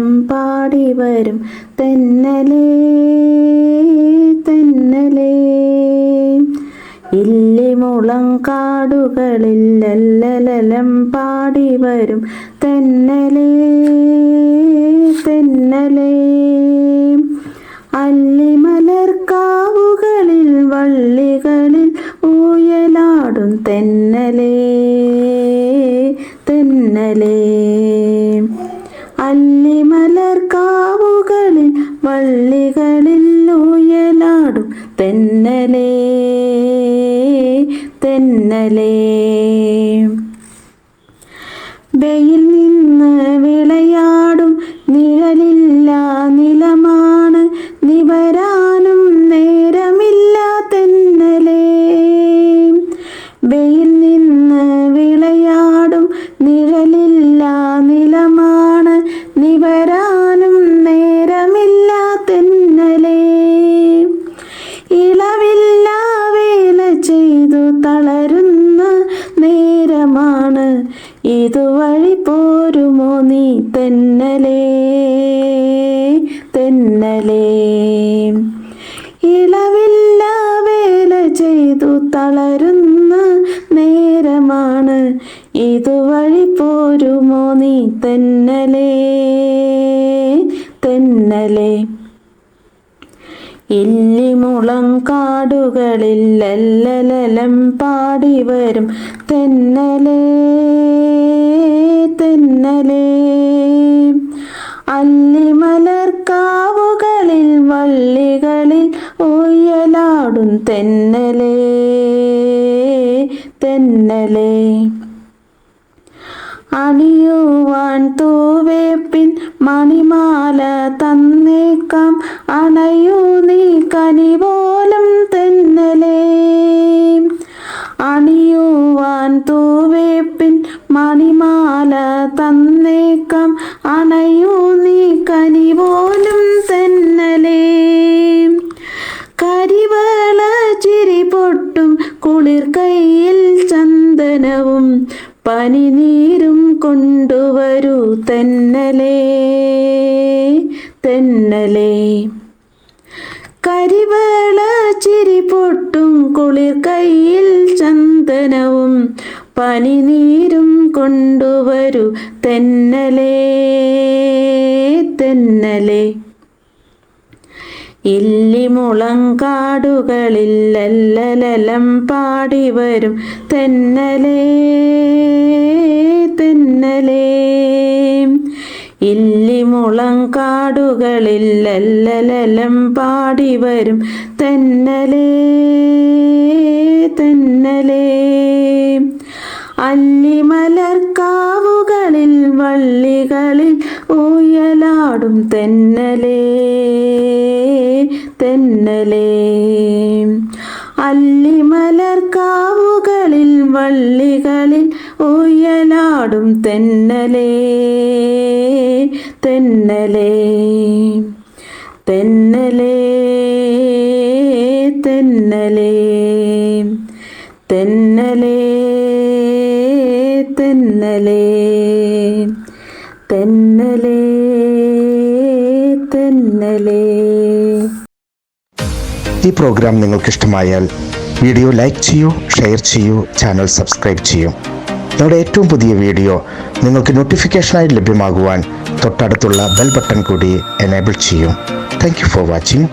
ലലലം പാടി വരും തെന്നലേ തെന്നലേ. ഇല്ലിമുളം കാടുകളിൽ ലലലം പാടി വരും തെന്നലേ തെന്നലേ. അല്ലിമലർക്കാവുകളിൽ വള്ളികളിൽ ഊയലാടും തെന്നലേ തെന്നലേ. അല്ലിമലർക്കാവുകളിൽ വള്ളികളിൽ ഊയലാടും തെന്നലേ തെന്നലേ. വെയിൽ നിന്ന് വിളയാടും നിഴലില്ല നിലമാണ് നിവരാനും നേരമില്ല തെന്നലേ. വെയിൽ നിന്ന് വിളയാടും നിഴലില്ല നിലമാണ് നിവരാനും നേരമില്ല തെന്നലേ. ഇളവില്ല വേല ചെയ്തു തളരുന്ന നേരമാണ് ഇതുവഴി പോരുമോ നീ തെന്നലേ തെന്നലേ. ഇളവില്ല വേല ചെയ്തു തളരുന്ന നേരമാണ് ഇതുവഴി പോരുമോ നീ തെന്നലേ തെന്നലേ. ഇല്ലിമുളം കാടുകളിൽ ലലലം പാടി വരും തെന്നലേ തെന്നലേ. അല്ലിമലർക്കാവുകളിൽ വള്ളികളിൽ ഊയലാടും തെന്നലേ തെന്നലേ. അണിയുവാൻ തൂവേപ്പിൻ മണിമാല തന്നേക്കാം അണയൂ നീ കനി പോലും തെന്നലേ. അണിയുവാൻ തൂവേപ്പിൻ മണിമാല തന്നേക്കാം അണയൂ നീ കനി പോലും തെന്നലേ. കരിവള ചിരി പൊട്ടും കുളിർ കൈയിൽ ചന്ദനവും പനിനീരും കൊണ്ടുവരൂ തെന്നലേ തെന്നലേ. കരിവള ചിരി പൊട്ടും കുളിർ കൈയിൽ ചന്ദനവും പനിനീരും കൊണ്ടുവരൂ തെന്നലേ തെന്നലേ. ഇല്ലിമുളം കാടുകളിൽ ലലലം പാടി വരും തെന്നലേ തെന്നലേ. ഇല്ലിമുളം കാടുകളിൽ ലലലം പാടി വരും തെന്നലേ തെന്നലേ. അല്ലിമലർക്കാവുകളിൽ വള്ളികളിൽ ഊയലാടും തെന്നലേ തെന്നലേ. അല്ലിമലർക്കാവുകളിൽ വള്ളികളിൽ ഊയലാടും തെന്നലേ തെന്നലേ തെന്നലേ തെന്നലേ തെന്നലേ തെന്നലേ തെന്നലേ തെന്നലേ. ഈ പ്രോഗ്രാം നിങ്ങൾക്ക് ഇഷ്ടമായാൽ വീഡിയോ ലൈക്ക് ചെയ്യൂ, ഷെയർ ചെയ്യൂ, ചാനൽ സബ്സ്ക്രൈബ് ചെയ്യൂ. ഞങ്ങളുടെ ഏറ്റവും പുതിയ വീഡിയോ നിങ്ങൾക്ക് നോട്ടിഫിക്കേഷനായി ലഭ്യമാകുവാൻ തൊട്ടടുത്തുള്ള ബെൽ ബട്ടൺ കൂടി എനേബിൾ ചെയ്യൂ. Thank you for watching.